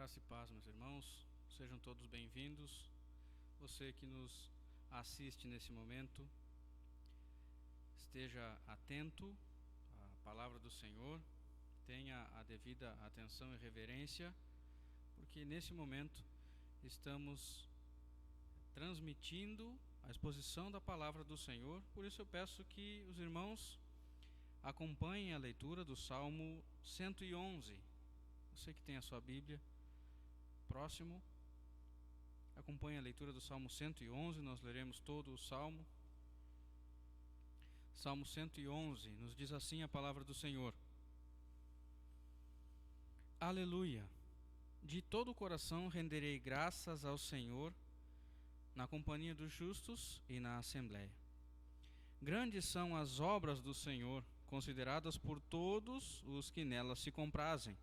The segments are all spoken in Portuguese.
Graça e paz, meus irmãos, sejam todos bem-vindos. Você que nos assiste nesse momento, esteja atento à palavra do Senhor, tenha a devida atenção e reverência, porque nesse momento estamos transmitindo a exposição da palavra do Senhor. Por isso eu peço que os irmãos acompanhem a leitura do Salmo 111. Você que tem a sua Bíblia próximo, acompanhe a leitura do Salmo 111, nós leremos todo o Salmo. Salmo 111, nos diz assim a palavra do Senhor: Aleluia! De todo o coração renderei graças ao Senhor, na companhia dos justos e na assembleia. Grandes são as obras do Senhor, consideradas por todos os que nelas se comprazem.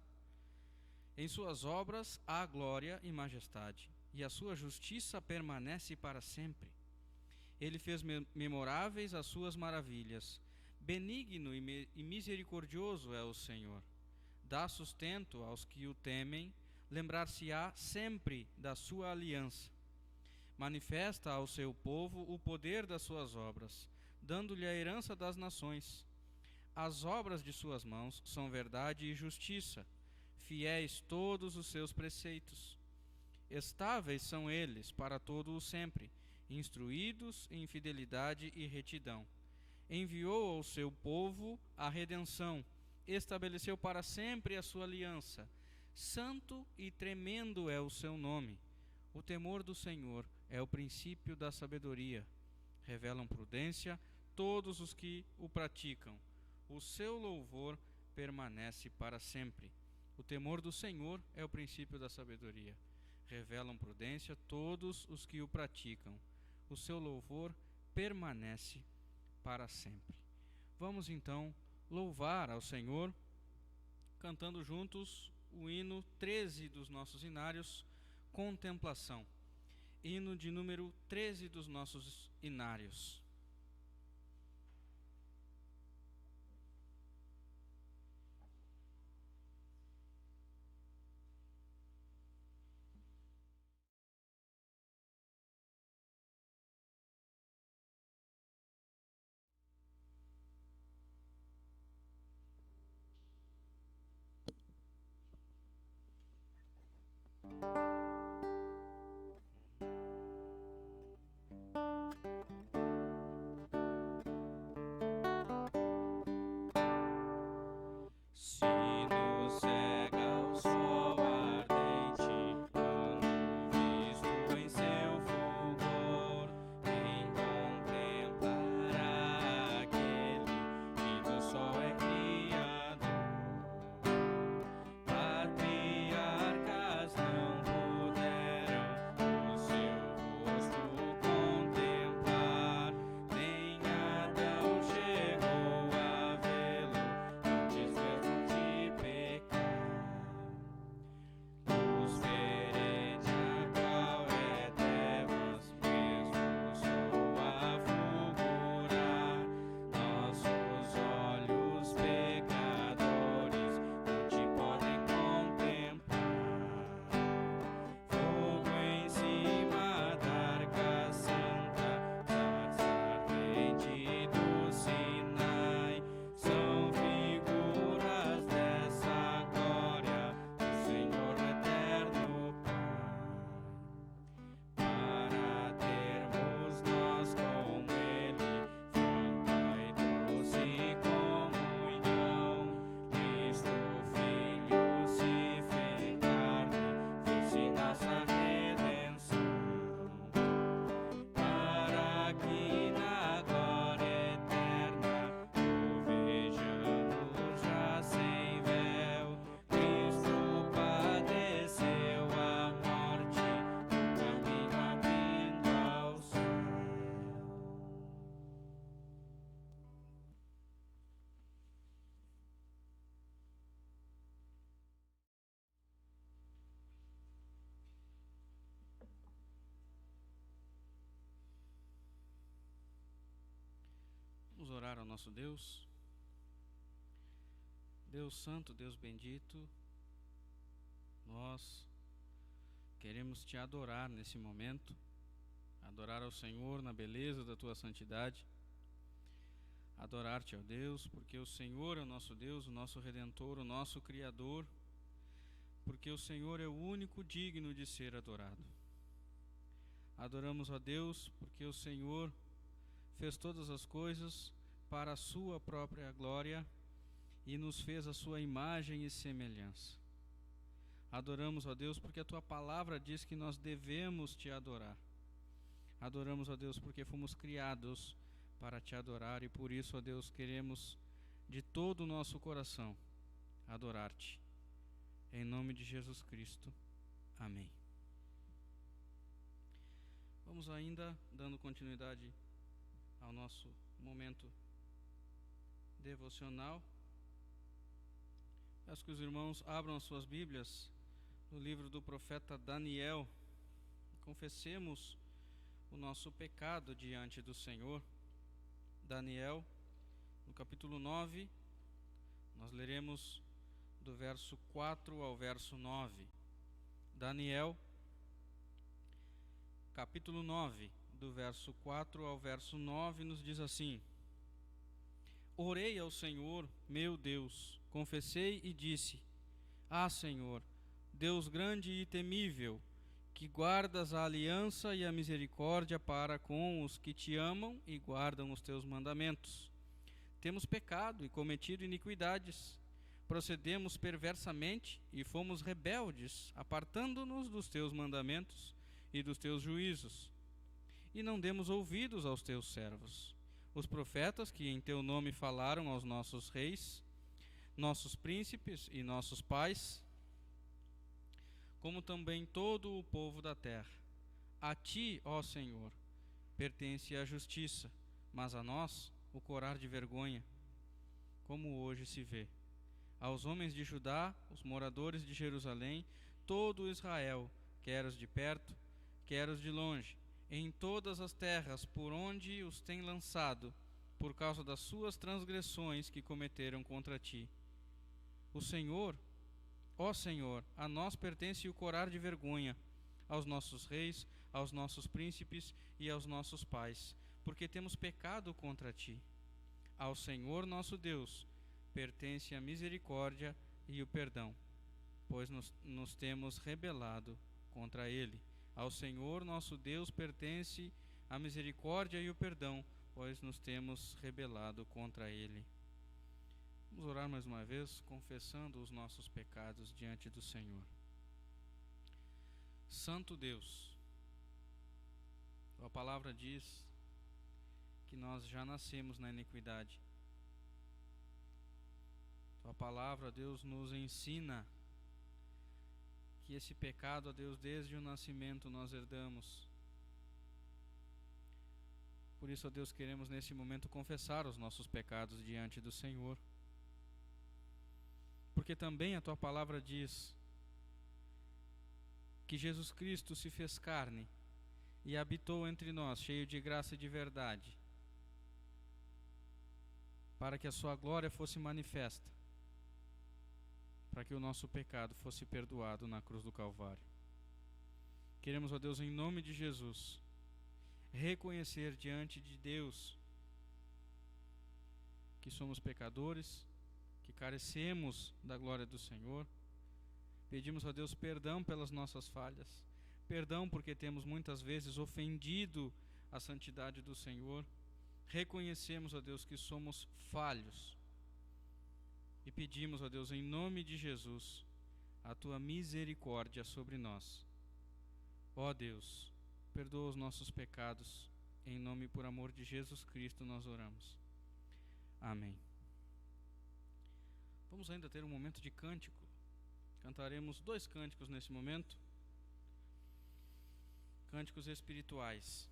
Em suas obras há glória e majestade, e a sua justiça permanece para sempre. Ele fez memoráveis as suas maravilhas. Benigno e misericordioso é o Senhor. Dá sustento aos que o temem, lembrar-se-á sempre da sua aliança. Manifesta ao seu povo o poder das suas obras, dando-lhe a herança das nações. As obras de suas mãos são verdade e justiça, fiéis todos os seus preceitos. Estáveis são eles para todo o sempre, instruídos em fidelidade e retidão. Enviou ao seu povo a redenção, estabeleceu para sempre a sua aliança. Santo e tremendo é o seu nome. O temor do Senhor é o princípio da sabedoria. Revelam prudência todos os que o praticam. O seu louvor permanece para sempre. O temor do Senhor é o princípio da sabedoria. Revelam prudência todos os que o praticam. O seu louvor permanece para sempre. Vamos então louvar ao Senhor, cantando juntos o hino 13 dos nossos inários, Contemplação. Hino de número 13 dos nossos inários. Vamos orar ao nosso Deus. Deus Santo, Deus bendito, nós queremos te adorar nesse momento, adorar ao Senhor na beleza da tua santidade, adorar-te, ó Deus, porque o Senhor é o nosso Deus, o nosso Redentor, o nosso Criador, porque o Senhor é o único digno de ser adorado. Adoramos a Deus porque o Senhor fez todas as coisas para a sua própria glória e nos fez a sua imagem e semelhança. Adoramos a Deus porque a tua palavra diz que nós devemos te adorar. Adoramos a Deus porque fomos criados para te adorar e por isso, ó Deus, queremos de todo o nosso coração adorar-te. Em nome de Jesus Cristo. Amém. Vamos ainda dando continuidade ao nosso momento devocional. Peço que os irmãos abram as suas Bíblias no livro do profeta Daniel. Confessemos o nosso pecado diante do Senhor. Daniel, no capítulo 9, nós leremos do verso 4 ao verso 9. Daniel, capítulo 9, do verso 4 ao verso 9, nos diz assim: Orei ao Senhor, meu Deus, confessei e disse: Ah, Senhor, Deus grande e temível, que guardas a aliança e a misericórdia para com os que te amam e guardam os teus mandamentos. Temos pecado e cometido iniquidades, procedemos perversamente e fomos rebeldes, apartando-nos dos teus mandamentos e dos teus juízos. E não demos ouvidos aos teus servos, os profetas que em teu nome falaram aos nossos reis, nossos príncipes e nossos pais, como também todo o povo da terra. A ti, ó Senhor, pertence a justiça, mas a nós o corar de vergonha, como hoje se vê. Aos homens de Judá, os moradores de Jerusalém, todo Israel, quer os de perto, quer os de longe, em todas as terras por onde os tem lançado, por causa das suas transgressões que cometeram contra ti. O Senhor, ó Senhor, a nós pertence o corar de vergonha, aos nossos reis, aos nossos príncipes e aos nossos pais, porque temos pecado contra ti. Ao Senhor nosso Deus pertence a misericórdia e o perdão, pois nos temos rebelado contra ele. Ao Senhor nosso Deus pertence a misericórdia e o perdão, pois nos temos rebelado contra ele. Vamos orar mais uma vez, confessando os nossos pecados diante do Senhor. Santo Deus, tua palavra diz que nós já nascemos na iniquidade. Tua palavra, Deus, nos ensina que esse pecado, ó Deus, desde o nascimento nós herdamos. Por isso, ó Deus, queremos nesse momento confessar os nossos pecados diante do Senhor. Porque também a tua palavra diz que Jesus Cristo se fez carne e habitou entre nós, cheio de graça e de verdade, para que a sua glória fosse manifesta, para que o nosso pecado fosse perdoado na cruz do Calvário. Queremos, ó Deus, em nome de Jesus, reconhecer diante de Deus que somos pecadores, que carecemos da glória do Senhor. Pedimos a Deus perdão pelas nossas falhas, perdão porque temos muitas vezes ofendido a santidade do Senhor. Reconhecemos, ó Deus, que somos falhos e pedimos, ó Deus, em nome de Jesus, a tua misericórdia sobre nós. Ó Deus, perdoa os nossos pecados, em nome e por amor de Jesus Cristo nós oramos. Amém. Vamos ainda ter um momento de cântico. Cantaremos 2 cânticos nesse momento. Cânticos espirituais.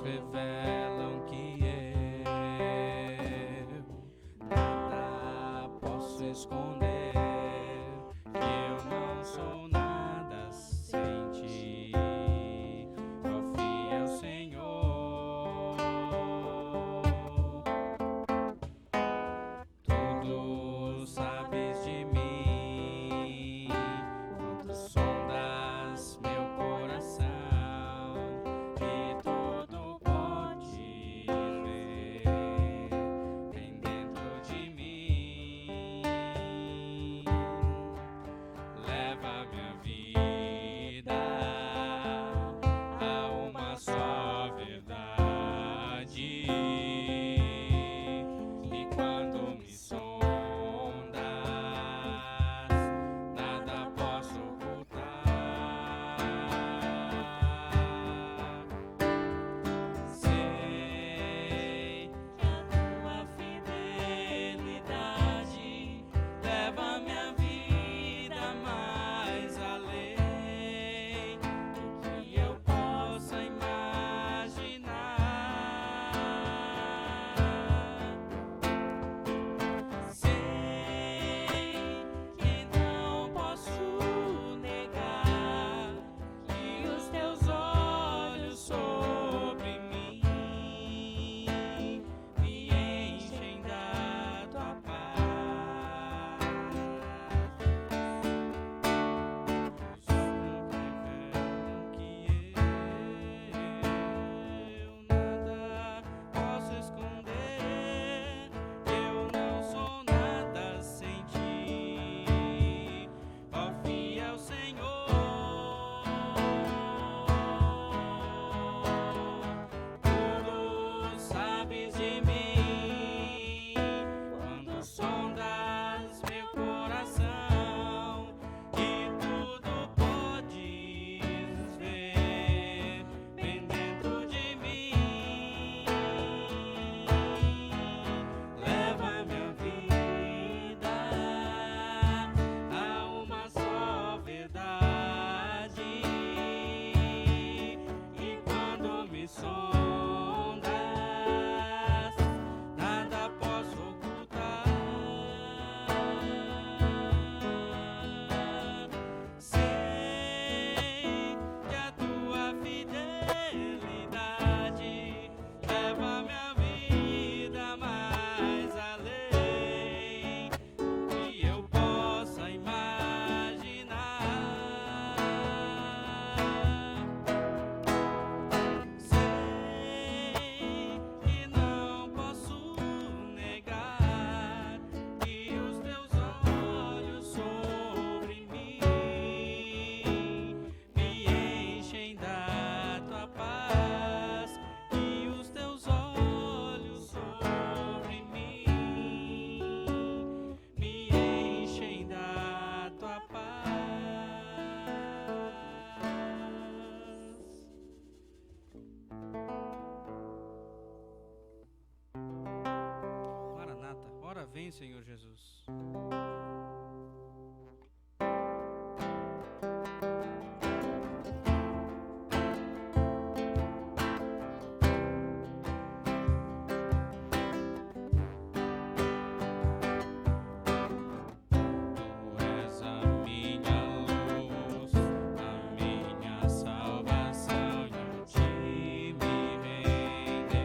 revelam que eu nada posso esconder, que eu não sou nada sem ti, ó fiel Senhor. Tudo sabes de mim, quando sondas meu coração, e tudo podes ver bem dentro de mim. Leva minha vida a uma só verdade, e quando me sondas, nada posso ocultar. Sei que a tua fidelidade leva minha vida mais além do que eu possa imaginar. Sei que não posso negar que os teus olhos sobre mim me enchem da tua paz. Os revelam que eu nada posso esconder, eu não sou nada sem ti, ó fiel Senhor. Tudo sabes de mim, quando sondas meu coração, e tudo podes ver bem dentro de mim. Leva minha vida a uma só verdade, e quando me sondas, nada posso ocultar. Sei que a tua fidelidade leva minha vida mais além do que eu possa imaginar. Sei que não posso negar que os teus olhos sobre mim me enchem da tua paz, que os teus olhos sobre mim me enchem da tua paz. Maranata, ora vem, Senhor Jesus. Tu és a minha luz, a minha salvação, e a ti me renderei.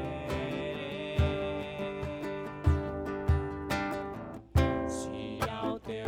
Se ao teu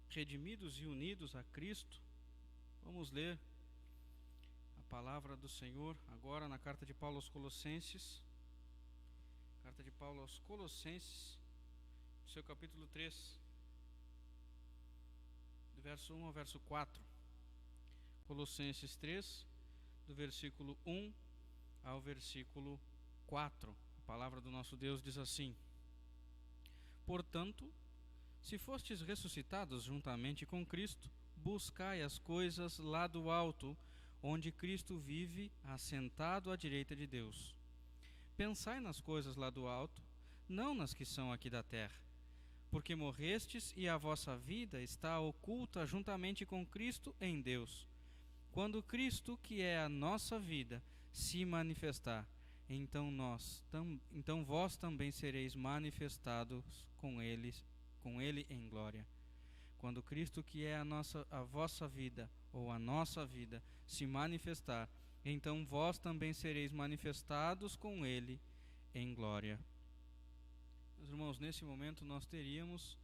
redimidos e unidos a Cristo. Vamos ler a palavra do Senhor agora na carta de Paulo aos Colossenses. Carta de Paulo aos Colossenses, seu capítulo 3, do verso 1 ao verso 4. Colossenses 3, do versículo 1 ao versículo 4. A palavra do nosso Deus diz assim: Portanto, se fostes ressuscitados juntamente com Cristo, buscai as coisas lá do alto, onde Cristo vive, assentado à direita de Deus. Pensai nas coisas lá do alto, não nas que são aqui da terra. Porque morrestes e a vossa vida está oculta juntamente com Cristo em Deus. Quando Cristo, que é a nossa vida, se manifestar, então vós também sereis manifestados com ele em glória. Quando Cristo, que é a vossa vida, ou a nossa vida, se manifestar, então vós também sereis manifestados com ele em glória. Meus irmãos, nesse momento nós teríamos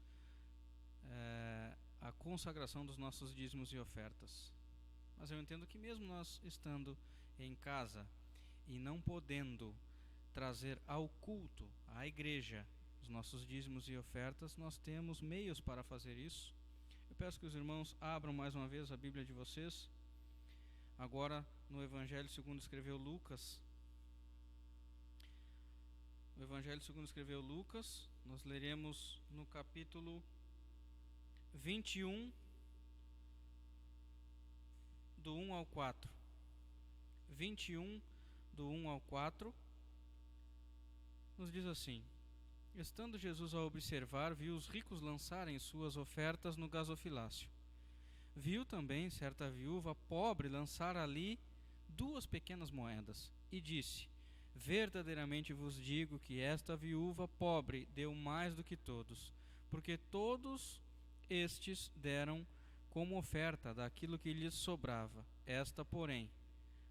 a consagração dos nossos dízimos e ofertas. Mas eu entendo que mesmo nós estando em casa e não podendo trazer ao culto, à igreja, os nossos dízimos e ofertas, nós temos meios para fazer isso. Eu peço que os irmãos abram mais uma vez a Bíblia de vocês, agora no Evangelho segundo escreveu Lucas. O Evangelho segundo escreveu Lucas, nós leremos no capítulo 21, do 1 ao 4. 21, do 1 ao 4, nos diz assim: Estando Jesus a observar, viu os ricos lançarem suas ofertas no gasofilácio. Viu também certa viúva pobre lançar ali 2 pequenas moedas, e disse: Verdadeiramente vos digo que esta viúva pobre deu mais do que todos, porque todos estes deram como oferta daquilo que lhes sobrava. Esta, porém,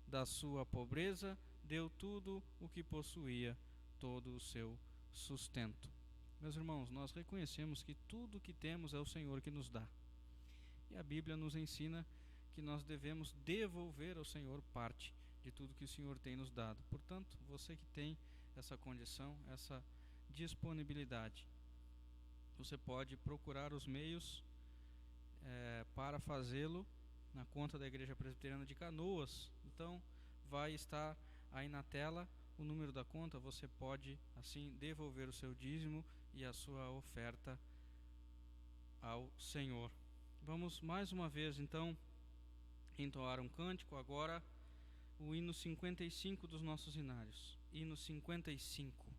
da sua pobreza deu tudo o que possuía, todo o seu sustento. Meus irmãos, nós reconhecemos que tudo o que temos é o Senhor que nos dá. E a Bíblia nos ensina que nós devemos devolver ao Senhor parte de tudo que o Senhor tem nos dado. Portanto, você que tem essa condição, essa disponibilidade, você pode procurar os meios para fazê-lo na conta da Igreja Presbiteriana de Canoas. Então, vai estar aí na tela o número da conta. Você pode, assim, devolver o seu dízimo e a sua oferta ao Senhor. Vamos mais uma vez, então, entoar um cântico, agora o hino 55 dos nossos hinários. Hino 55.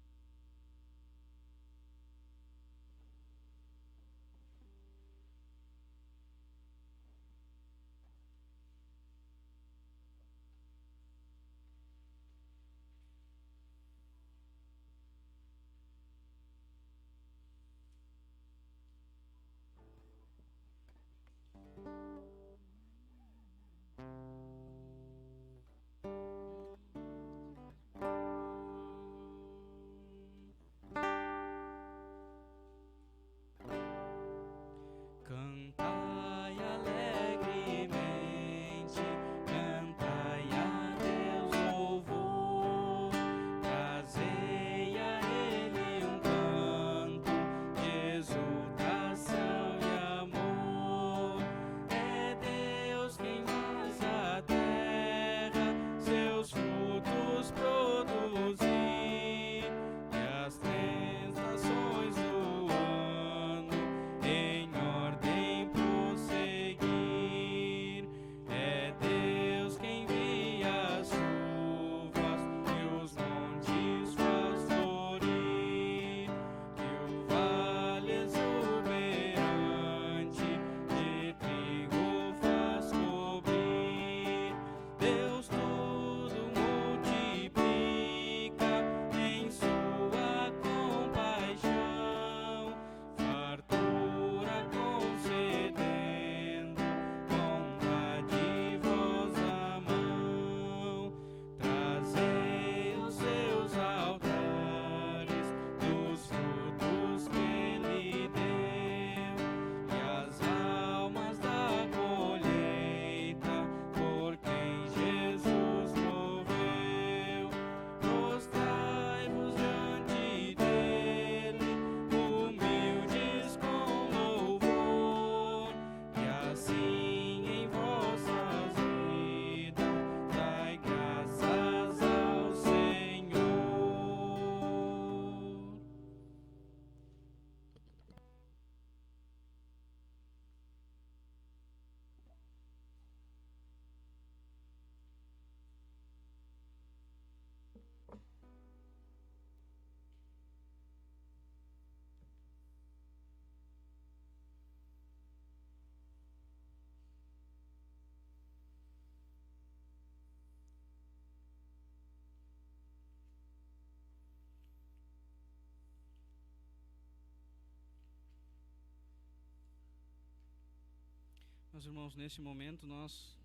Meus irmãos, nesse momento nós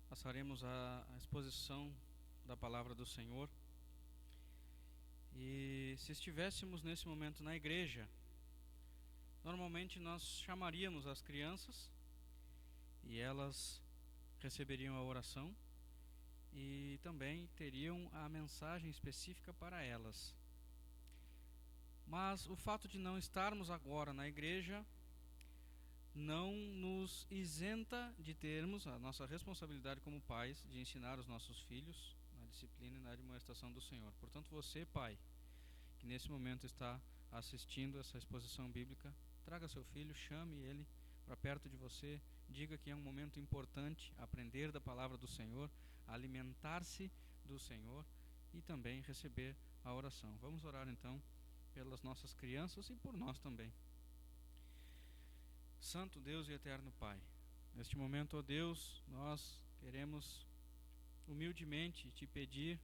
passaremos a exposição da palavra do Senhor. E se estivéssemos nesse momento na igreja, normalmente nós chamaríamos as crianças e elas receberiam a oração e também teriam a mensagem específica para elas. Mas o fato de não estarmos agora na igreja não nos isenta de termos a nossa responsabilidade como pais de ensinar os nossos filhos na disciplina e na admoestação do Senhor. Portanto, você, pai, que nesse momento está assistindo essa exposição bíblica, traga seu filho, chame ele para perto de você, diga que é um momento importante aprender da palavra do Senhor, alimentar-se do Senhor e também receber a oração. Vamos orar então pelas nossas crianças e por nós também. Santo Deus e eterno Pai, neste momento, ó Deus, nós queremos humildemente te pedir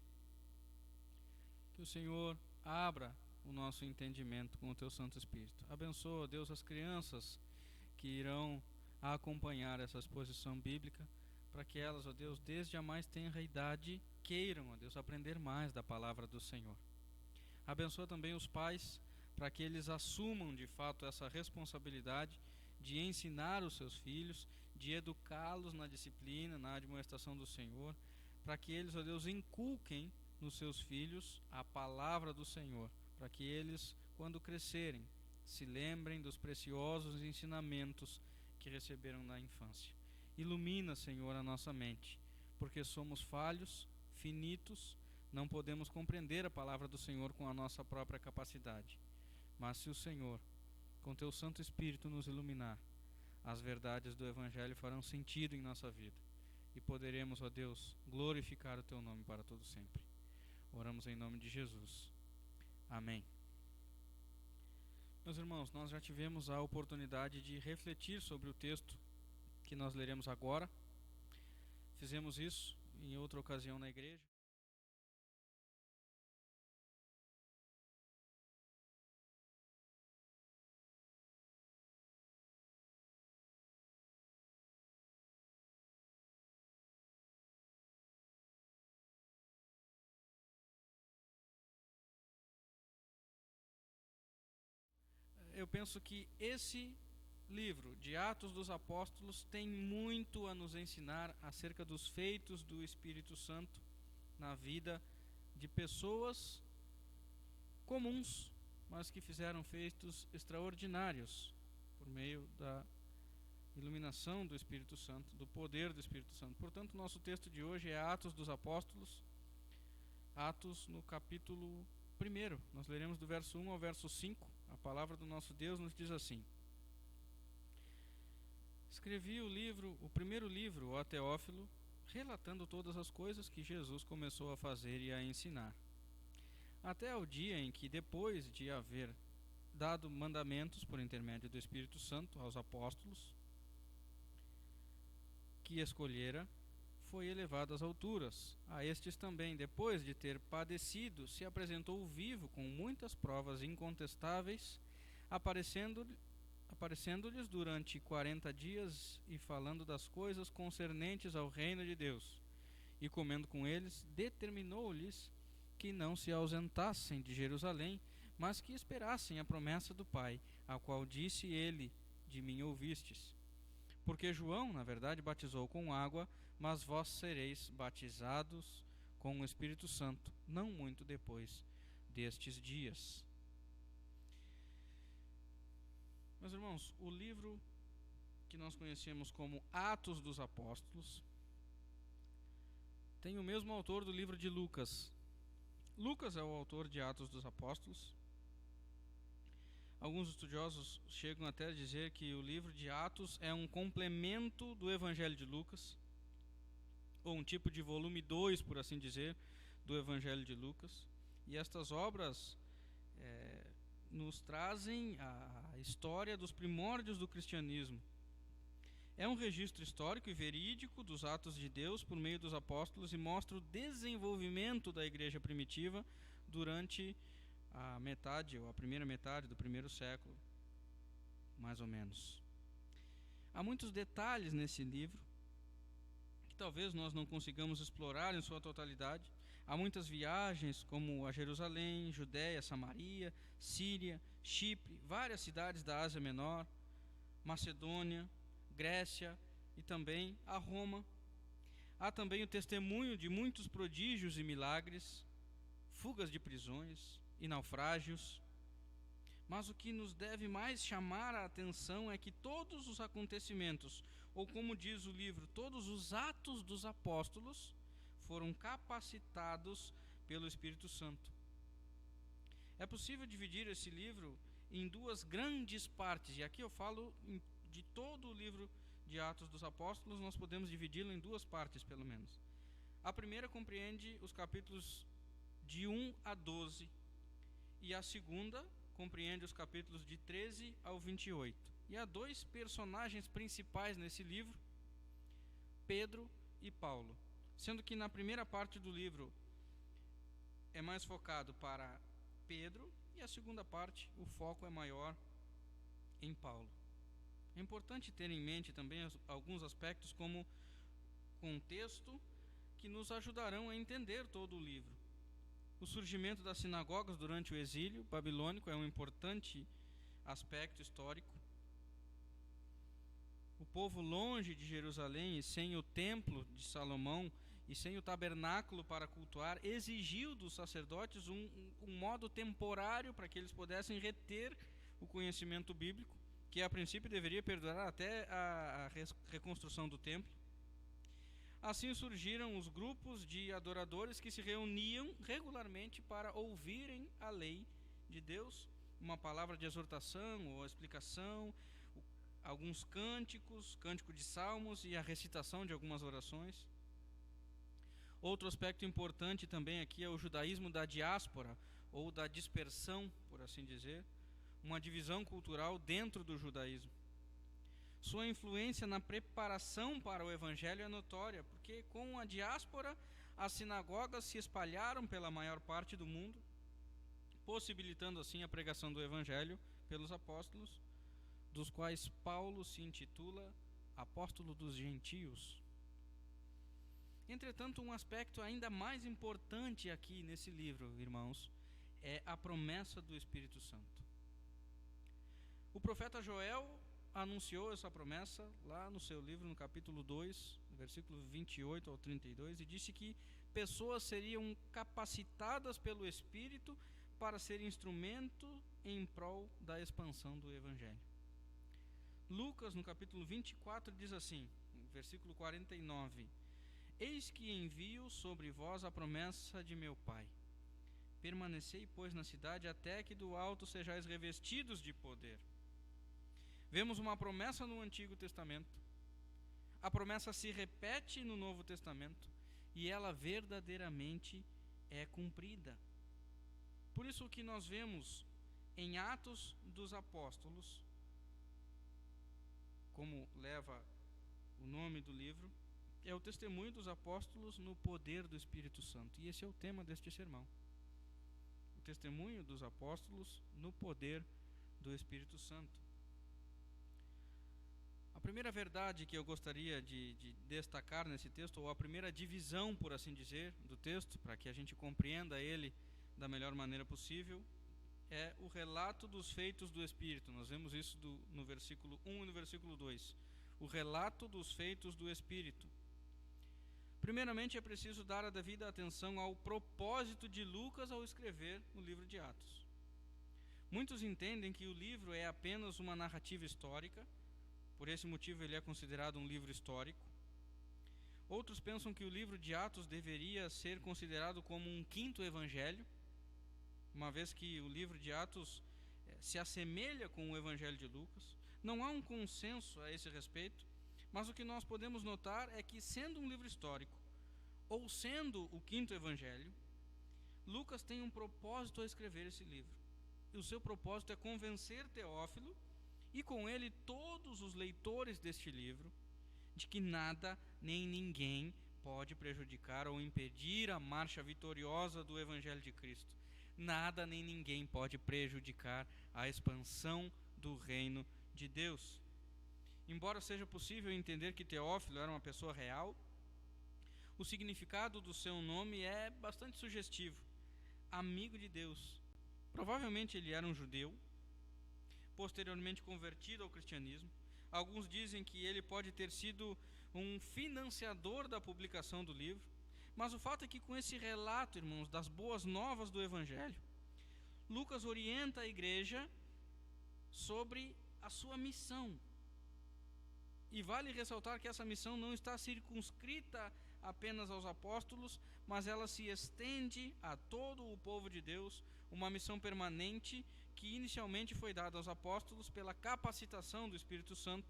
que o Senhor abra o nosso entendimento com o teu Santo Espírito. Abençoa, ó Deus, as crianças que irão acompanhar essa exposição bíblica, para que elas, ó Deus, desde a mais tenra idade, queiram, ó Deus, aprender mais da palavra do Senhor. Abençoa também os pais, para que eles assumam de fato essa responsabilidade de ensinar os seus filhos, de educá-los na disciplina, na admoestação do Senhor, para que eles, ó Deus, inculquem nos seus filhos a palavra do Senhor, para que eles, quando crescerem, se lembrem dos preciosos ensinamentos que receberam na infância. Ilumina, Senhor, a nossa mente, porque somos falhos, finitos, não podemos compreender a palavra do Senhor com a nossa própria capacidade. Mas se o Senhor, com teu Santo Espírito, nos iluminar, as verdades do Evangelho farão sentido em nossa vida e poderemos, ó Deus, glorificar o teu nome para todo sempre. Oramos em nome de Jesus. Amém. Meus irmãos, nós já tivemos a oportunidade de refletir sobre o texto que nós leremos agora. Fizemos isso em outra ocasião na igreja. Eu penso que esse livro de Atos dos Apóstolos tem muito a nos ensinar acerca dos feitos do Espírito Santo na vida de pessoas comuns, mas que fizeram feitos extraordinários por meio da iluminação do Espírito Santo, do poder do Espírito Santo. Portanto, nosso texto de hoje é Atos dos Apóstolos, Atos no capítulo 1. Nós leremos do verso 1 ao verso 5. A palavra do nosso Deus nos diz assim: Escrevi o primeiro livro, ó Teófilo, relatando todas as coisas que Jesus começou a fazer e a ensinar, até ao dia em que, depois de haver dado mandamentos por intermédio do Espírito Santo aos apóstolos que escolhera, foi elevado às alturas. A estes também, depois de ter padecido, se apresentou vivo com muitas provas incontestáveis, aparecendo-lhes durante 40 dias e falando das coisas concernentes ao reino de Deus. E comendo com eles, determinou-lhes que não se ausentassem de Jerusalém, mas que esperassem a promessa do Pai, a qual disse ele: de mim ouvistes. Porque João, na verdade, batizou com água, mas vós sereis batizados com o Espírito Santo, não muito depois destes dias. Meus irmãos, o livro que nós conhecemos como Atos dos Apóstolos tem o mesmo autor do livro de Lucas. Lucas é o autor de Atos dos Apóstolos. Alguns estudiosos chegam até a dizer que o livro de Atos é um complemento do Evangelho de Lucas, ou um tipo de volume 2, por assim dizer, do Evangelho de Lucas. E estas obras nos trazem a história dos primórdios do cristianismo. É um registro histórico e verídico dos atos de Deus por meio dos apóstolos e mostra o desenvolvimento da igreja primitiva durante a metade, ou a primeira metade do primeiro século, mais ou menos. Há muitos detalhes nesse livro que talvez nós não consigamos explorar em sua totalidade. Há muitas viagens, como a Jerusalém, Judéia, Samaria, Síria, Chipre, várias cidades da Ásia Menor, Macedônia, Grécia e também a Roma. Há também o testemunho de muitos prodígios e milagres, fugas de prisões e naufrágios. Mas o que nos deve mais chamar a atenção é que todos os acontecimentos, ou como diz o livro, todos os atos dos apóstolos, foram capacitados pelo Espírito Santo. É possível dividir esse livro em duas grandes partes, e aqui eu falo de todo o livro de Atos dos Apóstolos, nós podemos dividi-lo em duas partes, pelo menos. A primeira compreende os capítulos de 1 a 12, e a segunda compreende os capítulos de 13 ao 28. E há dois personagens principais nesse livro, Pedro e Paulo, sendo que na primeira parte do livro é mais focado para Pedro, e a segunda parte, o foco é maior em Paulo. É importante ter em mente também alguns aspectos como contexto que nos ajudarão a entender todo o livro. O surgimento das sinagogas durante o exílio babilônico é um importante aspecto histórico. O povo longe de Jerusalém e sem o templo de Salomão e sem o tabernáculo para cultuar, exigiu dos sacerdotes um modo temporário para que eles pudessem reter o conhecimento bíblico, que a princípio deveria perdurar até a reconstrução do templo. Assim surgiram os grupos de adoradores que se reuniam regularmente para ouvirem a lei de Deus, uma palavra de exortação ou explicação, alguns cânticos, cântico de salmos e a recitação de algumas orações. Outro aspecto importante também aqui é o judaísmo da diáspora, ou da dispersão, por assim dizer, uma divisão cultural dentro do judaísmo. Sua influência na preparação para o evangelho é notória, porque com a diáspora, as sinagogas se espalharam pela maior parte do mundo, possibilitando assim a pregação do evangelho pelos apóstolos, dos quais Paulo se intitula apóstolo dos gentios. Entretanto, um aspecto ainda mais importante aqui nesse livro, irmãos, é a promessa do Espírito Santo. O profeta Joel anunciou essa promessa lá no seu livro, no capítulo 2, versículo 28 ao 32, e disse que pessoas seriam capacitadas pelo Espírito para ser instrumento em prol da expansão do Evangelho. Lucas, no capítulo 24, diz assim, versículo 49, Eis que envio sobre vós a promessa de meu Pai. Permanecei, pois, na cidade, até que do alto sejais revestidos de poder. Vemos uma promessa no Antigo Testamento. A promessa se repete no Novo Testamento e ela verdadeiramente é cumprida. Por isso o que nós vemos em Atos dos Apóstolos, como leva o nome do livro, é o testemunho dos apóstolos no poder do Espírito Santo. E esse é o tema deste sermão. O testemunho dos apóstolos no poder do Espírito Santo. A primeira verdade que eu gostaria de destacar nesse texto, ou a primeira divisão, por assim dizer, do texto, para que a gente compreenda ele da melhor maneira possível, é o relato dos feitos do Espírito. Nós vemos isso no versículo 1 e no versículo 2. O relato dos feitos do Espírito. Primeiramente, é preciso dar a devida atenção ao propósito de Lucas ao escrever o livro de Atos. Muitos entendem que o livro é apenas uma narrativa histórica, por esse motivo ele é considerado um livro histórico. Outros pensam que o livro de Atos deveria ser considerado como um quinto evangelho, uma vez que o livro de Atos se assemelha com o evangelho de Lucas. Não há um consenso a esse respeito, mas o que nós podemos notar é que, sendo um livro histórico, ou sendo o quinto evangelho, Lucas tem um propósito ao escrever esse livro. E o seu propósito é convencer Teófilo, e com ele todos os leitores deste livro, de que nada nem ninguém pode prejudicar ou impedir a marcha vitoriosa do evangelho de Cristo. Nada nem ninguém pode prejudicar a expansão do reino de Deus. Embora seja possível entender que Teófilo era uma pessoa real, o significado do seu nome é bastante sugestivo: amigo de Deus. Provavelmente ele era um judeu, posteriormente convertido ao cristianismo. Alguns dizem que ele pode ter sido um financiador da publicação do livro. Mas o fato é que com esse relato, irmãos, das boas novas do Evangelho, Lucas orienta a igreja sobre a sua missão. E vale ressaltar que essa missão não está circunscrita apenas aos apóstolos, mas ela se estende a todo o povo de Deus, uma missão permanente que inicialmente foi dada aos apóstolos pela capacitação do Espírito Santo,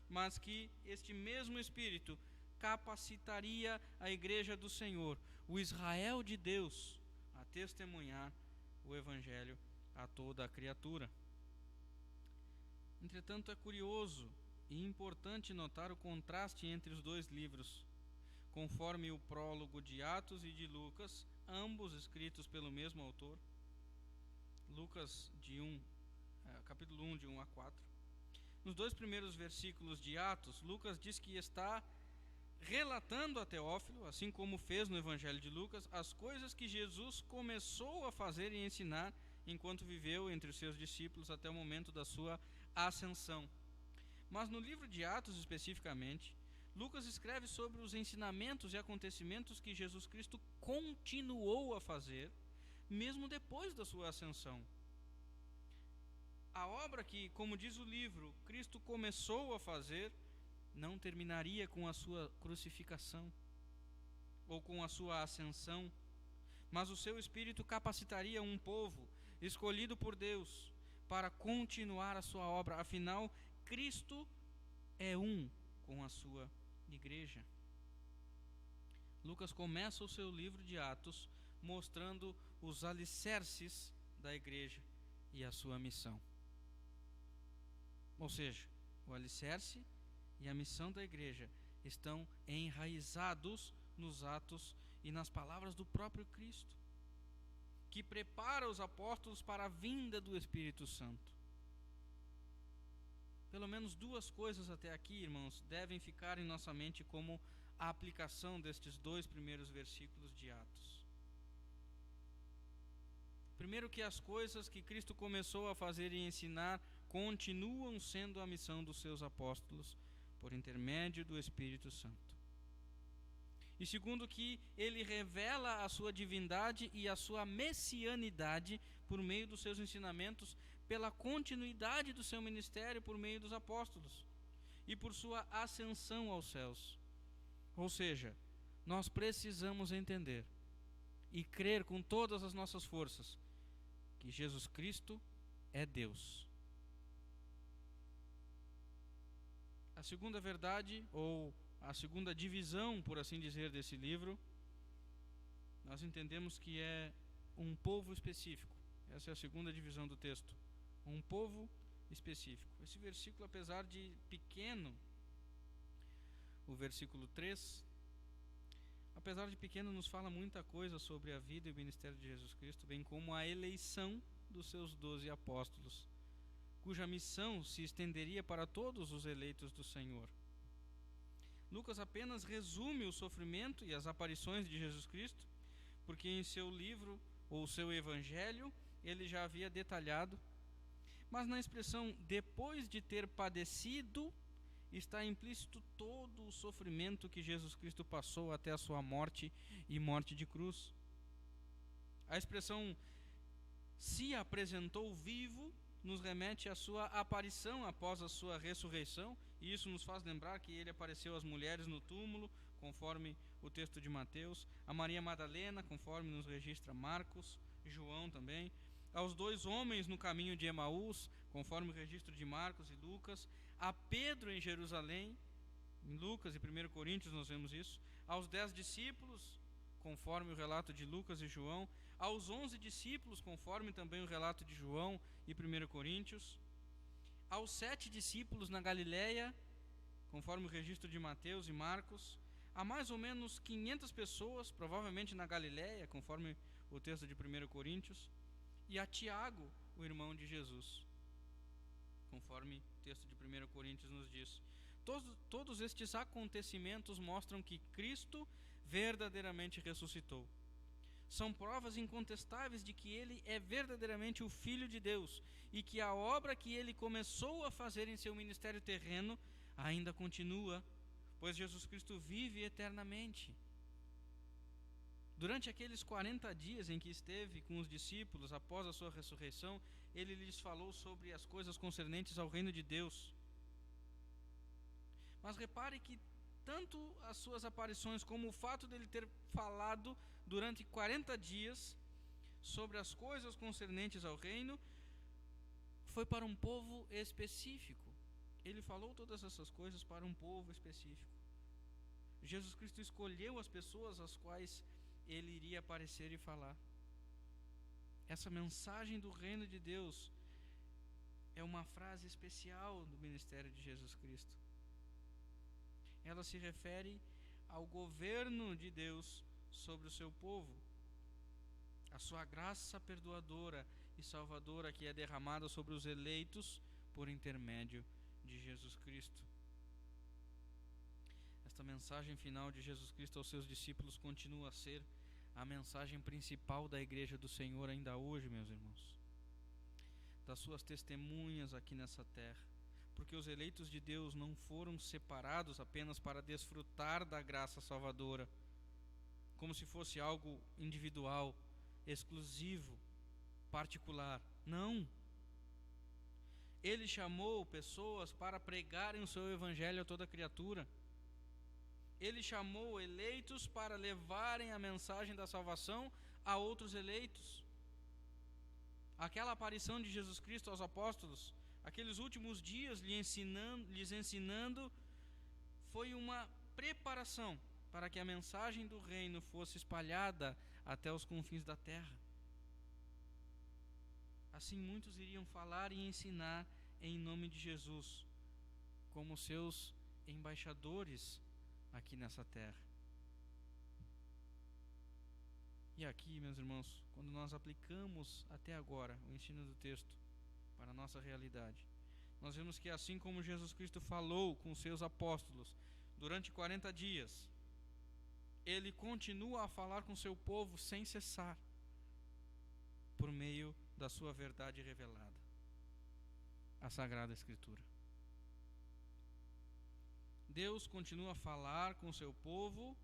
mas que este mesmo Espírito capacitaria a igreja do Senhor, o Israel de Deus, a testemunhar o Evangelho a toda a criatura. Entretanto, é curioso e importante notar o contraste entre os dois livros, conforme o prólogo de Atos e de Lucas, ambos escritos pelo mesmo autor. Lucas capítulo 1, de 1 a 4. Nos dois primeiros versículos de Atos, Lucas diz que está relatando a Teófilo, assim como fez no Evangelho de Lucas, as coisas que Jesus começou a fazer e ensinar enquanto viveu entre os seus discípulos até o momento da sua ascensão. Mas no livro de Atos especificamente, Lucas escreve sobre os ensinamentos e acontecimentos que Jesus Cristo continuou a fazer, mesmo depois da sua ascensão. A obra que, como diz o livro, Cristo começou a fazer, não terminaria com a sua crucificação ou com a sua ascensão, mas o seu Espírito capacitaria um povo escolhido por Deus para continuar a sua obra. Afinal, Cristo é um com a sua igreja. Lucas começa o seu livro de Atos mostrando os alicerces da igreja e a sua missão. Ou seja, o alicerce e a missão da igreja estão enraizados nos atos e nas palavras do próprio Cristo, que prepara os apóstolos para a vinda do Espírito Santo. Pelo menos duas coisas até aqui, irmãos, devem ficar em nossa mente como a aplicação destes dois primeiros versículos de Atos. Primeiro, que as coisas que Cristo começou a fazer e ensinar continuam sendo a missão dos seus apóstolos por intermédio do Espírito Santo. E segundo, que ele revela a sua divindade e a sua messianidade por meio dos seus ensinamentos, pela continuidade do seu ministério por meio dos apóstolos e por sua ascensão aos céus. Ou seja, nós precisamos entender e crer com todas as nossas forças que Jesus Cristo é Deus. A segunda verdade, ou a segunda divisão, por assim dizer, desse livro, nós entendemos que é um povo específico. Essa é a segunda divisão do texto. Um povo específico. Esse versículo, apesar de pequeno, o versículo 3, apesar de pequeno, nos fala muita coisa sobre a vida e o ministério de Jesus Cristo, bem como a eleição dos seus 12 apóstolos, cuja missão se estenderia para todos os eleitos do Senhor. Lucas apenas resume o sofrimento e as aparições de Jesus Cristo, porque em seu livro, ou seu evangelho, ele já havia detalhado. Mas na expressão depois de ter padecido, está implícito todo o sofrimento que Jesus Cristo passou até a sua morte e morte de cruz. A expressão se apresentou vivo nos remete à sua aparição após a sua ressurreição, e isso nos faz lembrar que ele apareceu às mulheres no túmulo, conforme o texto de Mateus, a Maria Madalena, conforme nos registra Marcos, João também, aos 2 homens no caminho de Emaús, conforme o registro de Marcos e Lucas, a Pedro em Jerusalém, em Lucas e 1 Coríntios nós vemos isso, aos 10 discípulos, conforme o relato de Lucas e João, aos 11 discípulos, conforme também o relato de João e 1 Coríntios, aos 7 discípulos na Galileia, conforme o registro de Mateus e Marcos, a mais ou menos 500 pessoas, provavelmente na Galileia, conforme o texto de 1 Coríntios, e a Tiago, o irmão de Jesus, conforme o texto de 1 Coríntios nos diz. todos estes acontecimentos mostram que Cristo verdadeiramente ressuscitou. São provas incontestáveis de que ele é verdadeiramente o Filho de Deus e que a obra que ele começou a fazer em seu ministério terreno ainda continua, pois Jesus Cristo vive eternamente. Durante aqueles 40 dias em que esteve com os discípulos após a sua ressurreição, ele lhes falou sobre as coisas concernentes ao reino de Deus. Mas repare que tanto as suas aparições como o fato dele ter falado durante 40 dias sobre as coisas concernentes ao reino foi para um povo específico. Ele falou todas essas coisas para um povo específico. Jesus Cristo escolheu as pessoas às quais ele iria aparecer e falar. Essa mensagem do reino de Deus é uma frase especial do ministério de Jesus Cristo. Ela se refere ao governo de Deus sobre o seu povo, a sua graça perdoadora e salvadora que é derramada sobre os eleitos por intermédio de Jesus Cristo. Esta mensagem final de Jesus Cristo aos seus discípulos continua a ser a mensagem principal da Igreja do Senhor ainda hoje, meus irmãos, das suas testemunhas aqui nessa terra, porque os eleitos de Deus não foram separados apenas para desfrutar da graça salvadora, como se fosse algo individual, exclusivo, particular. Não. Ele chamou pessoas para pregarem o seu evangelho a toda criatura. Ele chamou eleitos para levarem a mensagem da salvação a outros eleitos. Aquela aparição de Jesus Cristo aos apóstolos, aqueles últimos dias lhes ensinando, foi uma preparação para que a mensagem do reino fosse espalhada até os confins da terra. Assim muitos iriam falar e ensinar em nome de Jesus, como seus embaixadores aqui nessa terra. E aqui, meus irmãos, quando nós aplicamos até agora o ensino do texto para a nossa realidade, nós vemos que assim como Jesus Cristo falou com seus apóstolos durante 40 dias, ele continua a falar com seu povo sem cessar, por meio da sua verdade revelada, a Sagrada Escritura. Deus continua a falar com seu povo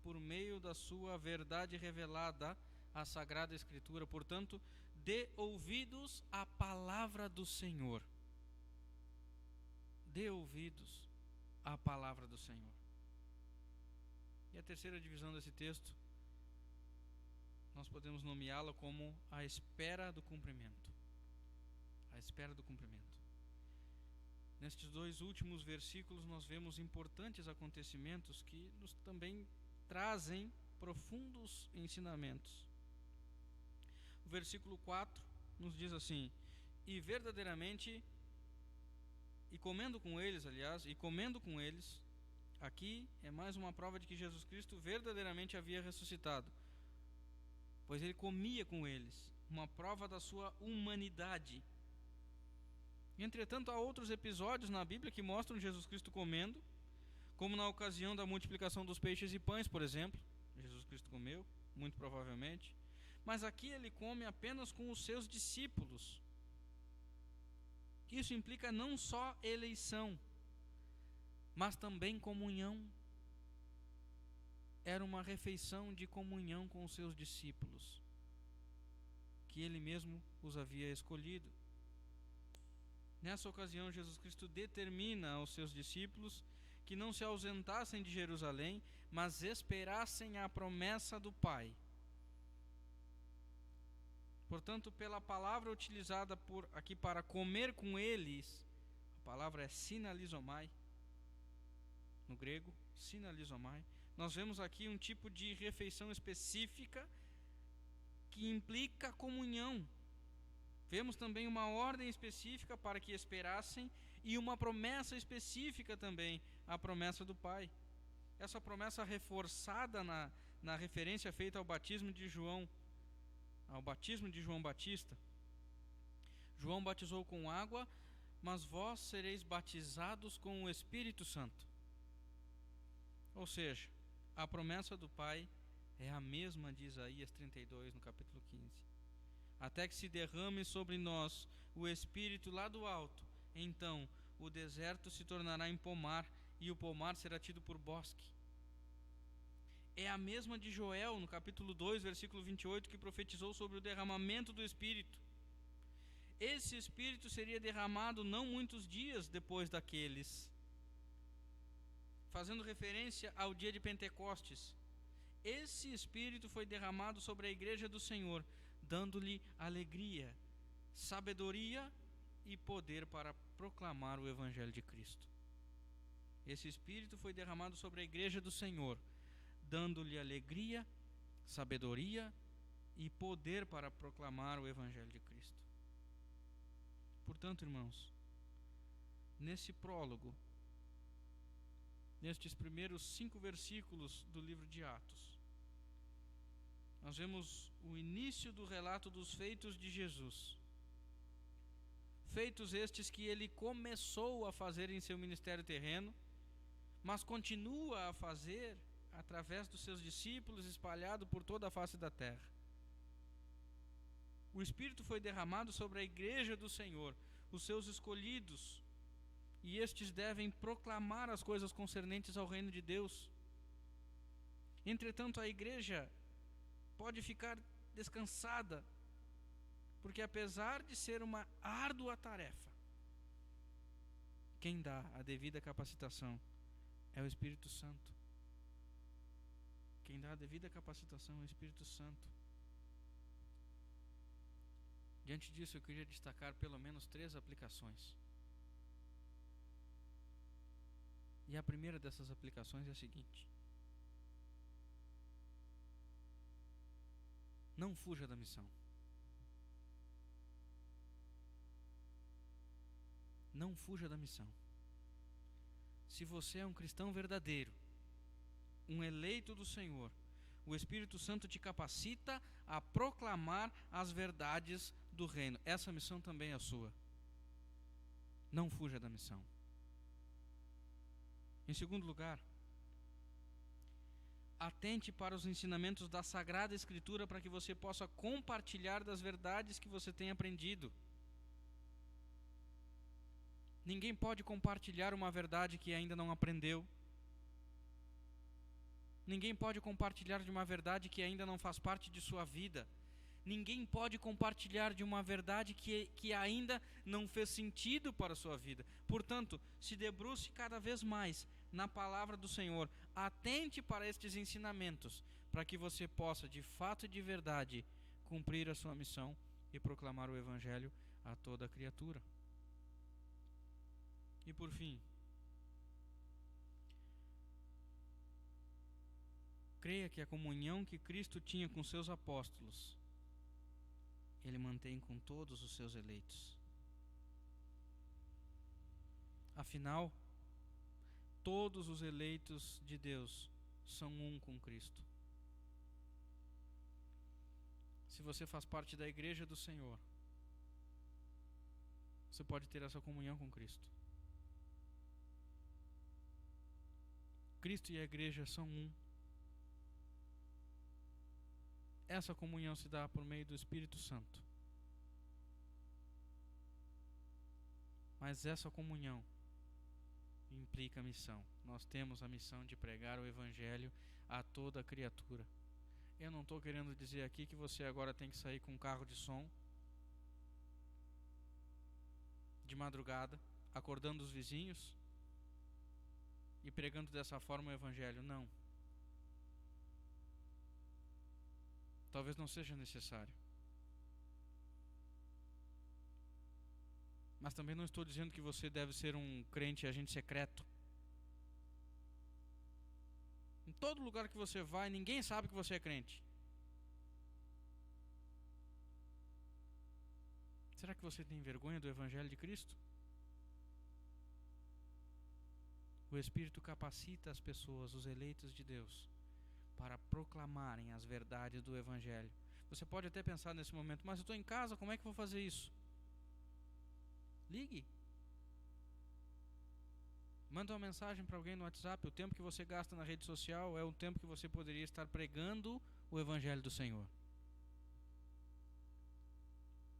por meio da sua verdade revelada, a Sagrada Escritura. Portanto, dê ouvidos à palavra do Senhor. Dê ouvidos à palavra do Senhor. E a terceira divisão desse texto, nós podemos nomeá-la como a espera do cumprimento. A espera do cumprimento. Nestes dois últimos versículos nós vemos importantes acontecimentos que nos também trazem profundos ensinamentos. O versículo 4 nos diz assim: e verdadeiramente, e comendo com eles, aqui é mais uma prova de que Jesus Cristo verdadeiramente havia ressuscitado, pois ele comia com eles, uma prova da sua humanidade. Entretanto, há outros episódios na Bíblia que mostram Jesus Cristo comendo, como na ocasião da multiplicação dos peixes e pães, por exemplo. Jesus Cristo comeu, muito provavelmente, mas aqui ele come apenas com os seus discípulos. Isso implica não só eleição, mas também comunhão. Era uma refeição de comunhão com os seus discípulos, que ele mesmo os havia escolhido. Nessa ocasião, Jesus Cristo determina aos seus discípulos que não se ausentassem de Jerusalém, mas esperassem a promessa do Pai. Portanto, pela palavra utilizada aqui para comer com eles, a palavra é sinalizomai, no grego, sinalizomai, nós vemos aqui um tipo de refeição específica que implica comunhão. Vemos também uma ordem específica para que esperassem e uma promessa específica também, a promessa do Pai. Essa promessa reforçada na referência feita ao batismo de João Batista. João batizou com água, mas vós sereis batizados com o Espírito Santo. Ou seja, a promessa do Pai é a mesma de Isaías 32, no capítulo 15. Até que se derrame sobre nós o Espírito lá do alto, então o deserto se tornará em pomar, e o pomar será tido por bosque. É a mesma de Joel, no capítulo 2, versículo 28, que profetizou sobre o derramamento do Espírito. Esse Espírito seria derramado não muitos dias depois daqueles, fazendo referência ao dia de Pentecostes. Esse Espírito foi derramado sobre a igreja do Senhor, dando-lhe alegria, sabedoria e poder para proclamar o Evangelho de Cristo. Esse Espírito foi derramado sobre a igreja do Senhor, dando-lhe alegria, sabedoria e poder para proclamar o Evangelho de Cristo. Portanto, irmãos, nesse prólogo, nestes primeiros 5 versículos do livro de Atos, nós vemos o início do relato dos feitos de Jesus. Feitos estes que ele começou a fazer em seu ministério terreno, mas continua a fazer através dos seus discípulos, espalhado por toda a face da terra. O Espírito foi derramado sobre a igreja do Senhor, os seus escolhidos, e estes devem proclamar as coisas concernentes ao reino de Deus. Entretanto, a igreja pode ficar descansada, porque apesar de ser uma árdua tarefa, quem dá a devida capacitação é o Espírito Santo. Quem dá a devida capacitação é o Espírito Santo. Diante disso, eu queria destacar pelo menos 3 aplicações. E a primeira dessas aplicações é a seguinte: não fuja da missão. Não fuja da missão. Se você é um cristão verdadeiro, um eleito do Senhor, o Espírito Santo te capacita a proclamar as verdades do reino. Essa missão também é sua. Não fuja da missão. Em segundo lugar, atente para os ensinamentos da Sagrada Escritura para que você possa compartilhar das verdades que você tem aprendido. Ninguém pode compartilhar uma verdade que ainda não aprendeu. Ninguém pode compartilhar de uma verdade que ainda não faz parte de sua vida. Ninguém pode compartilhar de uma verdade que ainda não fez sentido para a sua vida. Portanto, se debruce cada vez mais na palavra do Senhor. Atente para estes ensinamentos, para que você possa, de fato e de verdade, cumprir a sua missão e proclamar o Evangelho a toda a criatura. E por fim, creia que a comunhão que Cristo tinha com seus apóstolos, Ele mantém com todos os seus eleitos. Afinal, todos os eleitos de Deus são um com Cristo. Se você faz parte da igreja do Senhor, você pode ter essa comunhão com Cristo. Cristo e a igreja são um. Essa comunhão se dá por meio do Espírito Santo. Mas essa comunhão implica missão. Nós temos a missão de pregar o Evangelho a toda criatura. Eu não estou querendo dizer aqui que você agora tem que sair com um carro de som de madrugada, acordando os vizinhos e pregando dessa forma o Evangelho. Não. Talvez não seja necessário. Mas também não estou dizendo que você deve ser um crente agente secreto. Em todo lugar que você vai, ninguém sabe que você é crente. Será que você tem vergonha do Evangelho de Cristo? O Espírito capacita as pessoas, os eleitos de Deus, para proclamarem as verdades do Evangelho. Você pode até pensar nesse momento: mas eu estou em casa, como é que eu vou fazer isso? Ligue Manda uma mensagem para alguém no WhatsApp. O tempo que você gasta na rede social é o tempo que você poderia estar pregando o Evangelho do Senhor.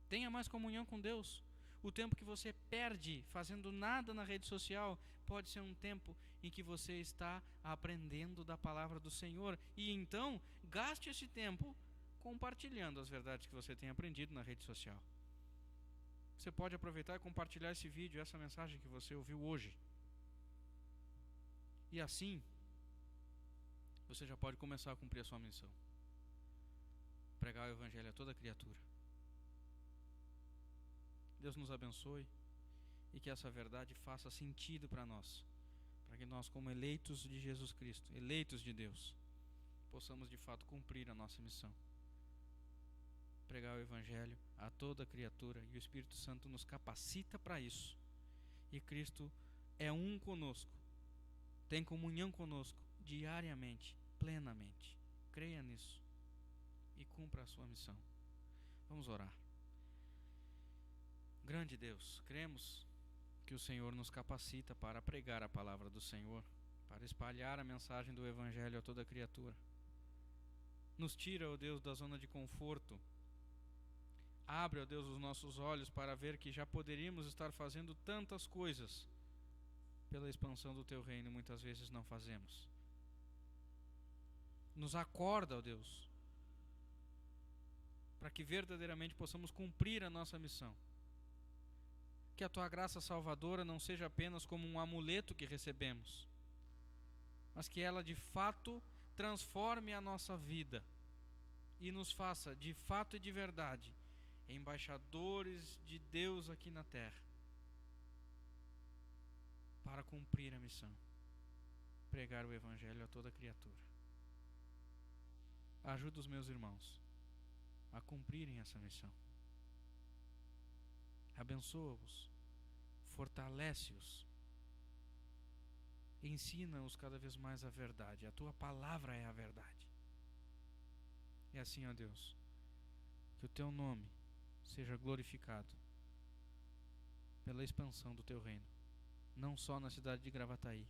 Tenha mais comunhão com Deus. O tempo que você perde fazendo nada na rede social pode ser um tempo em que você está aprendendo da palavra do Senhor. E então, gaste esse tempo compartilhando as verdades que você tem aprendido na rede social. Você pode aproveitar e compartilhar esse vídeo, essa mensagem que você ouviu hoje. E assim, você já pode começar a cumprir a sua missão. Pregar o Evangelho a toda criatura. Deus nos abençoe e que essa verdade faça sentido para nós, para que nós, como eleitos de Jesus Cristo, eleitos de Deus, possamos de fato cumprir a nossa missão. Pregar o Evangelho a toda criatura, e o Espírito Santo nos capacita para isso. E Cristo é um conosco, tem comunhão conosco diariamente, plenamente. Creia nisso e cumpra a sua missão. Vamos orar. Grande Deus, cremos que o Senhor nos capacita para pregar a palavra do Senhor, para espalhar a mensagem do Evangelho a toda criatura. Nos tira, ó Deus, da zona de conforto. Abre, ó Deus, os nossos olhos para ver que já poderíamos estar fazendo tantas coisas pela expansão do Teu reino e muitas vezes não fazemos. Nos acorda, ó Deus, para que verdadeiramente possamos cumprir a nossa missão. Que a Tua graça salvadora não seja apenas como um amuleto que recebemos, mas que ela de fato transforme a nossa vida e nos faça de fato e de verdade embaixadores de Deus aqui na terra, para cumprir a missão, pregar o Evangelho a toda criatura. Ajuda os meus irmãos a cumprirem essa missão. Abençoa-os, fortalece-os, ensina-os cada vez mais a verdade. A Tua palavra é a verdade. E assim, ó Deus, que o Teu nome seja glorificado pela expansão do Teu reino, não só na cidade de Gravataí,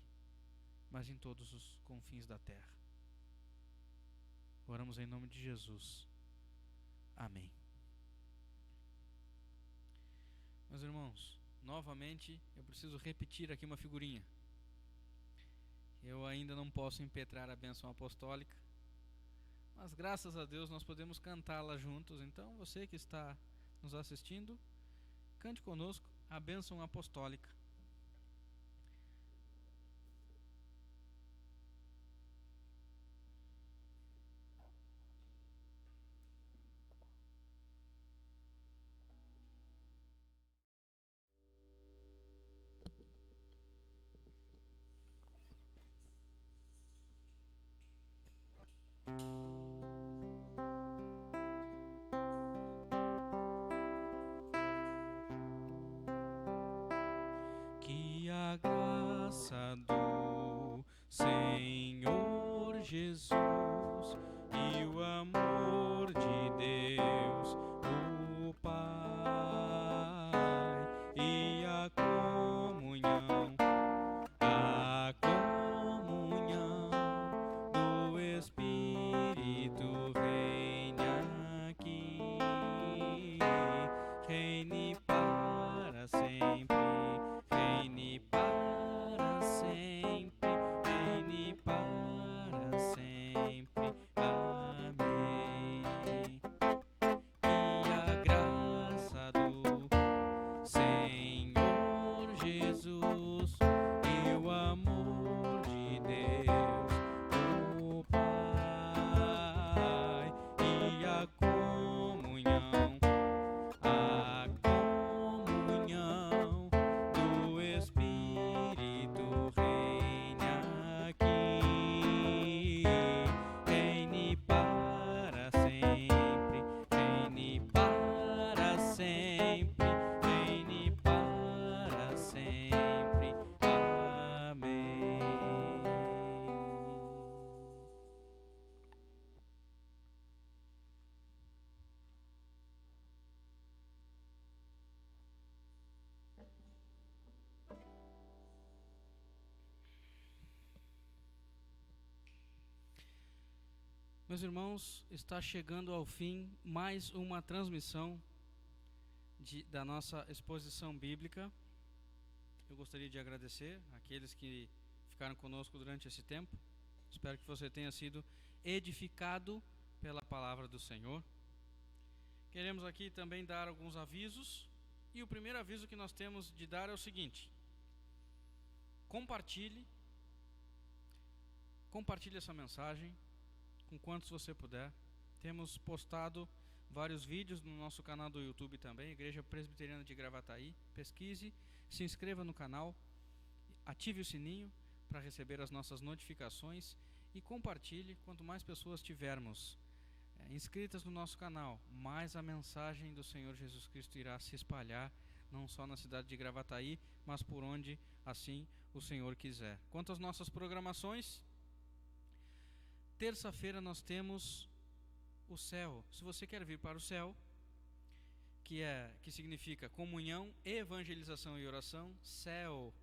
mas em todos os confins da terra. Oramos em nome de Jesus. Amém. Meus irmãos, novamente eu preciso repetir aqui uma figurinha. Eu ainda não posso impetrar a bênção apostólica, mas graças a Deus nós podemos cantá-la juntos. Então você que está nos assistindo, cante conosco a bênção apostólica. Que a graça do Senhor Jesus e o amor de Deus, o Pai, e a comunhão do Espírito reine aqui, reine para sempre, reine para sempre. Meus irmãos, está chegando ao fim mais uma transmissão da nossa exposição bíblica. Eu gostaria de agradecer àqueles que ficaram conosco durante esse tempo. Espero que você tenha sido edificado pela palavra do Senhor. Queremos aqui também dar alguns avisos. E o primeiro aviso que nós temos de dar é o seguinte: compartilhe essa mensagem com quantos você puder. Temos postado vários vídeos no nosso canal do YouTube também, Igreja Presbiteriana de Gravataí. Pesquise, se inscreva no canal, ative o sininho para receber as nossas notificações e compartilhe. Quanto mais pessoas tivermos inscritas no nosso canal, mais a mensagem do Senhor Jesus Cristo irá se espalhar, não só na cidade de Gravataí, mas por onde assim o Senhor quiser. Quanto às nossas programações, terça-feira nós temos o céu. Se você quer vir para o céu, que significa comunhão, evangelização e oração, céu.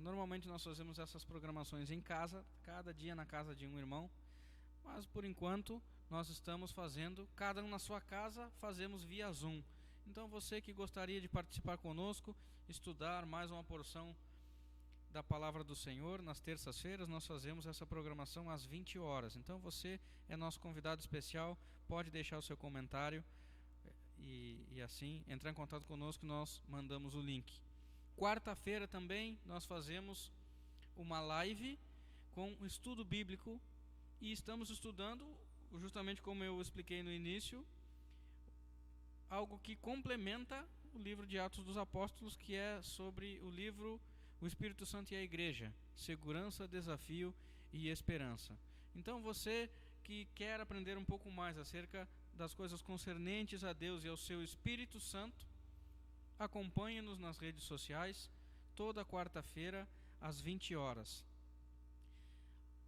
Normalmente nós fazemos essas programações em casa, cada dia na casa de um irmão, mas por enquanto nós estamos fazendo, cada um na sua casa, fazemos via Zoom. Então você que gostaria de participar conosco, estudar mais uma porção da palavra do Senhor, nas terças-feiras nós fazemos essa programação às 20 horas. Então você é nosso convidado especial, pode deixar o seu comentário e assim entrar em contato conosco, nós mandamos o link. Quarta-feira também nós fazemos uma live com um estudo bíblico e estamos estudando, justamente como eu expliquei no início, algo que complementa o livro de Atos dos Apóstolos, que é sobre o livro O Espírito Santo e a Igreja, Segurança, Desafio e Esperança. Então você que quer aprender um pouco mais acerca das coisas concernentes a Deus e ao seu Espírito Santo, acompanhe-nos nas redes sociais, toda quarta-feira às 20 horas.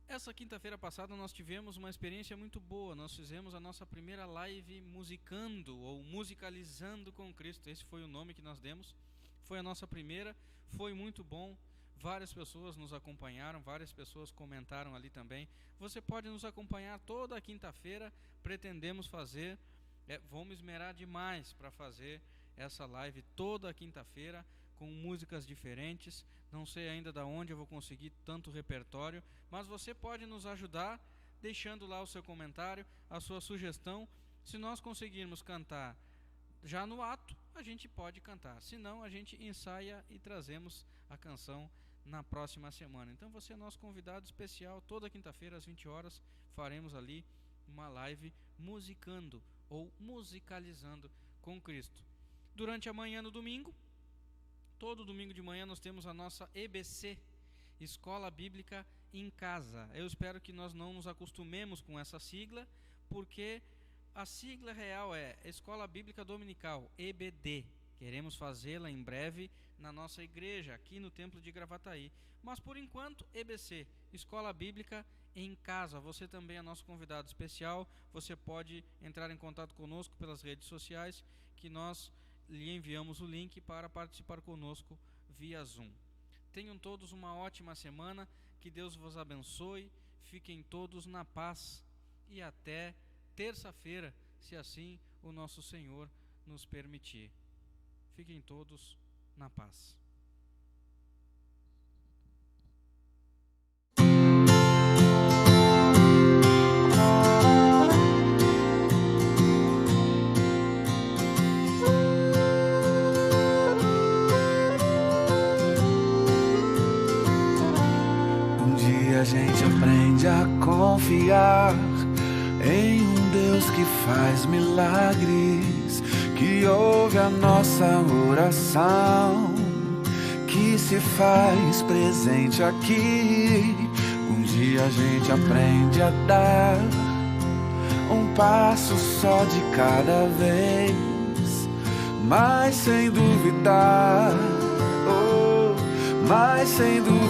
Essa quinta-feira passada nós tivemos uma experiência muito boa. Nós fizemos a nossa primeira live musicando ou musicalizando com Cristo. Esse foi o nome que nós demos. Foi a nossa primeira, foi muito bom. Várias pessoas nos acompanharam, várias pessoas comentaram ali também. Você pode nos acompanhar toda quinta-feira. Pretendemos fazer, vamos esmerar demais para fazer essa live toda quinta-feira com músicas diferentes. Não sei ainda de onde eu vou conseguir tanto repertório, mas você pode nos ajudar deixando lá o seu comentário, a sua sugestão. Se nós conseguirmos cantar já no ato, a gente pode cantar. Se não, a gente ensaia e trazemos a canção na próxima semana. Então você é nosso convidado especial. Toda quinta-feira às 20 horas faremos ali uma live musicando ou musicalizando com Cristo. Durante a manhã no domingo, todo domingo de manhã nós temos a nossa EBC, Escola Bíblica em Casa. Eu espero que nós não nos acostumemos com essa sigla, porque a sigla real é Escola Bíblica Dominical, EBD. Queremos fazê-la em breve na nossa igreja, aqui no Templo de Gravataí. Mas por enquanto, EBC, Escola Bíblica em Casa. Você também é nosso convidado especial. Você pode entrar em contato conosco pelas redes sociais, que nós lhe enviamos o link para participar conosco via Zoom. Tenham todos uma ótima semana, que Deus vos abençoe, fiquem todos na paz e até terça-feira, se assim o nosso Senhor nos permitir. Fiquem todos na paz. A gente aprende a confiar em um Deus que faz milagres, que ouve a nossa oração, que se faz presente aqui. Um dia a gente aprende a dar um passo só de cada vez, mas sem duvidar, mas sem duvidar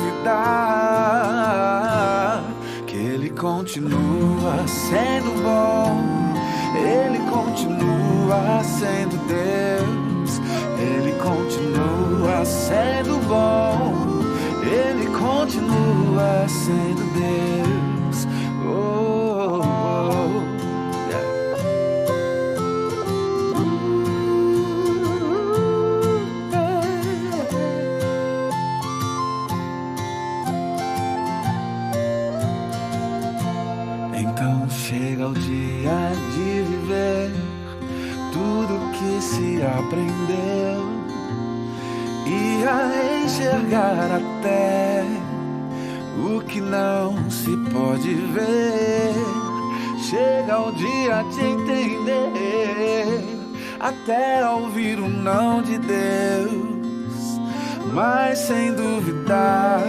que Ele continua sendo bom, Ele continua sendo Deus, Ele continua sendo bom, Ele continua sendo Deus. Oh, oh, oh. se aprendeu e a enxergar até o que não se pode ver. Chega o dia de entender, até ouvir o não de Deus, mas sem duvidar,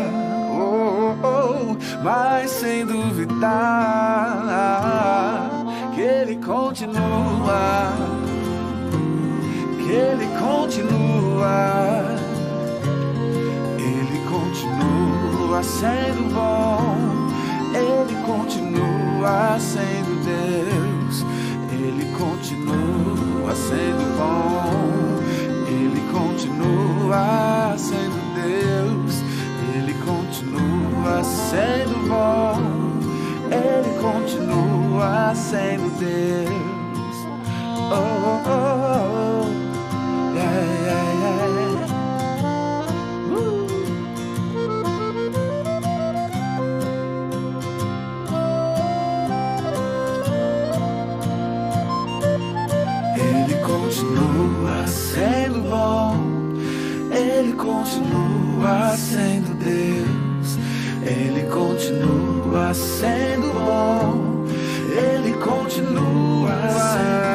mas sem duvidar que Ele continua, que Ele continua, Ele continua sendo bom, Ele continua sendo Deus, Ele continua sendo bom, Ele continua sendo Deus, Ele continua sendo bom, Ele continua sendo Deus. Oh, oh, oh, yeah, yeah, yeah. Ele continua sendo bom, Ele continua sendo Deus, Ele continua sendo bom, Ele continua sendo